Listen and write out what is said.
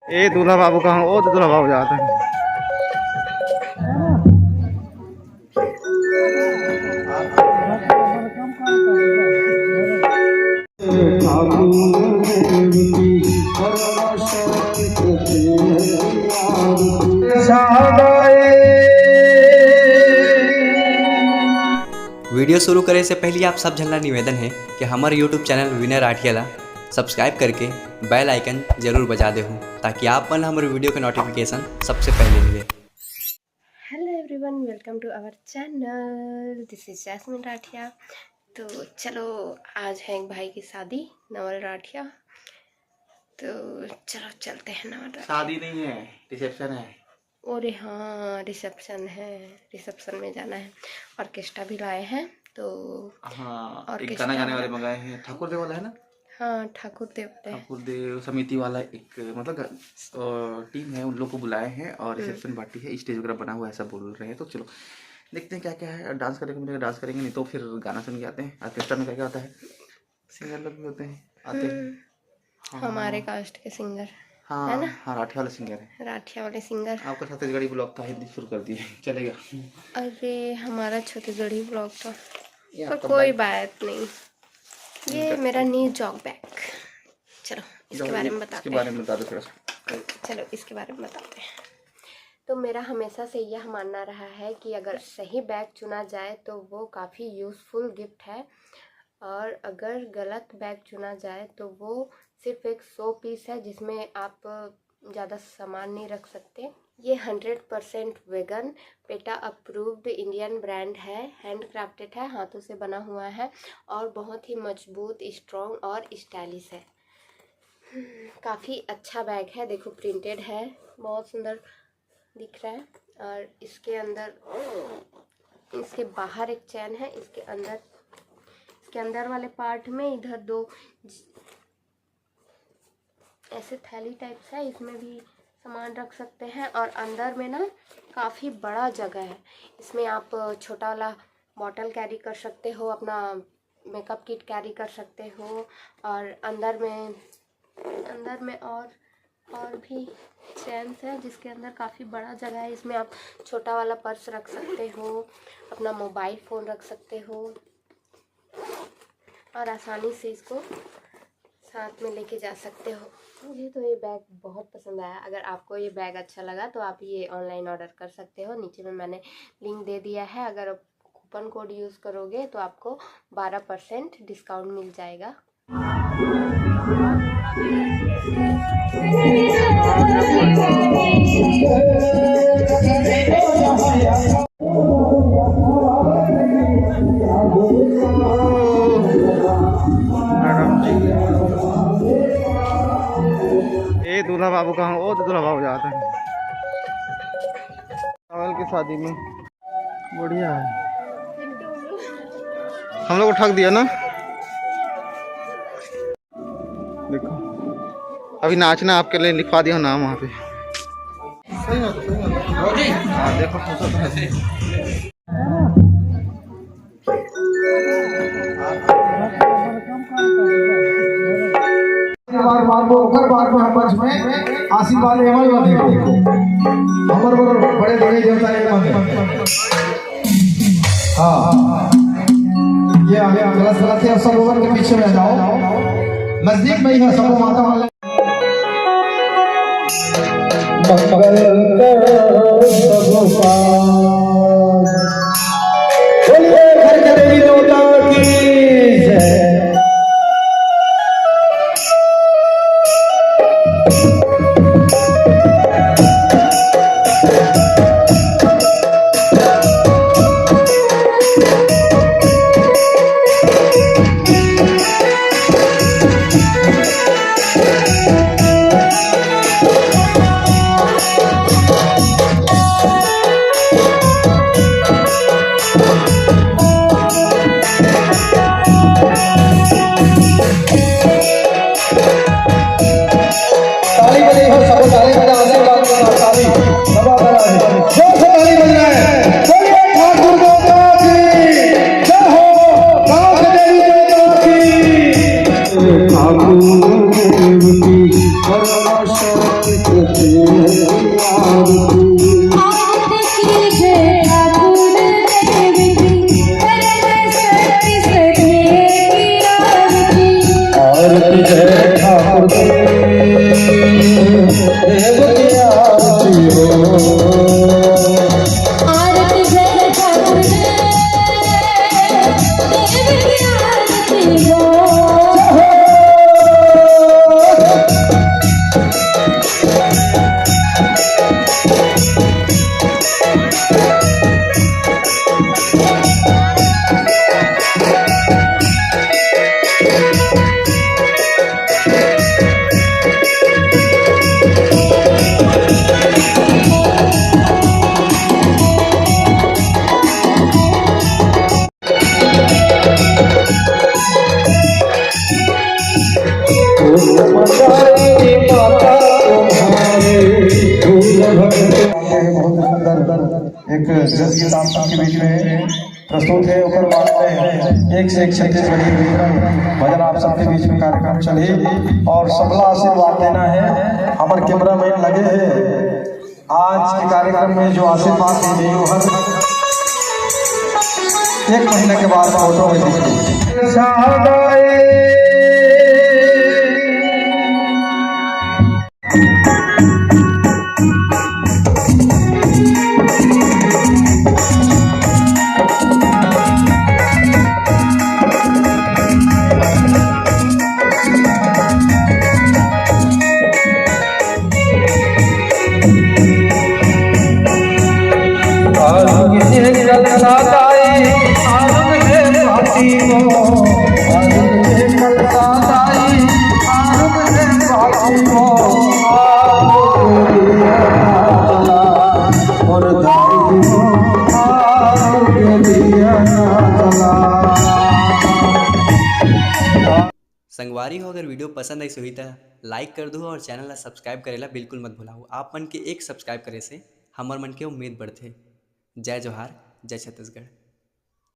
ए दूल्हा बाबू कहाँ? ओ तो दूल्हा बाबू जाता है। वीडियो शुरू करे से पहले आप सब झलना निवेदन है कि हमारे यूट्यूब चैनल विनय राठियाला सब्सक्राइब करके बेल आइकन जरूर बजा दे हूँ ताकि आप मन हमारे वीडियो के नोटिफिकेशन सबसे पहले मिले। Hello everyone, welcome to our channel. This is Jasmine Rathiya. तो चलो, आज है एक भाई की शादी, नवल राठिया। तो चलो चलते हैं नवल। शादी नहीं है, रिसेप्शन है। अरे हाँ, रिसेप्शन है। रिसेप्शन में जाना है। ऑर्केस्ट्रा भी लाए हैं तो हाँ, एक गाना गाने वाले मंगाए हैं। ठाकुर देव वाला है ना? हाँ, ठाकुर देव समिति वाला एक मतलब टीम है, उन लोग को बुलाए हैं और रिसेप्शन पार्टी है, स्टेज वगैरह बना हुआ है, ऐसा बोल रहे हैं। तो चलो देखते हैं क्या क्या है। डांस करेंगे मिलेगा, डांस करेंगे, नहीं तो फिर गाना सुन के आते हैं। ऑर्केस्ट्रा में क्या क्या होता है, सिंगर लोग भी होते हैं, आते हैं। हाँ, हमारे कास्ट के सिंगर हाँ, है ना? हाँ, राठिया वाले सिंगर है। राठिया वाले सिंगर। आपका छत्तीसगढ़ी ब्लॉग था, हिंदी शुरू कर दिए, चलेगा? अरे हमारा छत्तीसगढ़ी ब्लॉग था, ये पर आपका कोई बैग- बात नहीं। ये मेरा न्यू जॉब बैग। चलो इसके बारे में बताते इसके हैं। बारे में बता दो थोड़ा सा। चलो इसके बारे में बताते हैं। तो मेरा हमेशा से यह मानना रहा है कि अगर सही बैग चुना जाए तो वो काफ़ी यूज़फुल गिफ्ट है, और अगर गलत बैग चुना जाए तो वो सिर्फ एक शो पीस है जिसमें आप ज़्यादा सामान नहीं रख सकते। ये 100% vegan, PETA approved Indian brand है, हैंड क्राफ्टेड है, हाथों से बना हुआ है और बहुत ही मजबूत, स्ट्रॉन्ग और स्टाइलिश है। काफ़ी अच्छा बैग है। देखो, प्रिंटेड है, बहुत सुंदर दिख रहा है। और इसके अंदर, इसके बाहर एक चैन है, इसके अंदर वाले पार्ट में इधर दो ऐसे थैली टाइप है, इसमें भी सामान रख सकते हैं। और अंदर में ना काफ़ी बड़ा जगह है, इसमें आप छोटा वाला बॉटल कैरी कर सकते हो, अपना मेकअप किट कैरी कर सकते हो। और अंदर में और भी चैन्स है जिसके अंदर काफ़ी बड़ा जगह है। इसमें आप छोटा वाला पर्स रख सकते हो, अपना मोबाइल फ़ोन रख सकते हो और आसानी से इसको साथ में लेके जा सकते हो। मुझे तो ये बैग बहुत पसंद आया। अगर आपको ये बैग अच्छा लगा तो आप ये ऑनलाइन ऑर्डर कर सकते हो। नीचे में मैंने लिंक दे दिया है। अगर आप कूपन कोड यूज़ करोगे तो आपको 12% डिस्काउंट मिल जाएगा। ए दूल्हा बाबू कहाँ? ओ तो दूल्हा बाबू जाता है। नवल की शादी में बढ़िया है। हम लोग को ठग दिया ना। देखो, अभी नाचना आपके लिए लिखवा दिया नाम वहाँ पे। सही बात है। हाँ, देखो बार मंच में आशीर्वाद एवं हमर बड़े बड़े देवता एक मंदिर। हाँ, ये आगे गलत गलत है, सब लोगों के पीछे में जाओ, नजदीक में ही है सब माता वाले। बोलिए घर के देवी देवता की जय। ठाकुर देव की एक जस गीत आप सबके बीच में प्रस्तुत है। ऊपर में एक से एक छत्तीसगढ़ी भजन आप सबके बीच में कार्यक्रम चले और सबला आशीर्वाद देना है। हमारे कैमरामैन लगे हैं आज के कार्यक्रम में जो आशीर्वाद देंगे वो हर 1 महीने के बाद फोटो में दिखेगी। संगवारी हो, अगर वीडियो पसंद आई हुई तो लाइक कर दो और चैनल ला सब्सक्राइब करेला बिल्कुल मत भुलाओ। आप मन के एक सब्सक्राइब करे से हमार मन के उम्मीद बढ़थे। जय जोहार, जय छत्तीसगढ़।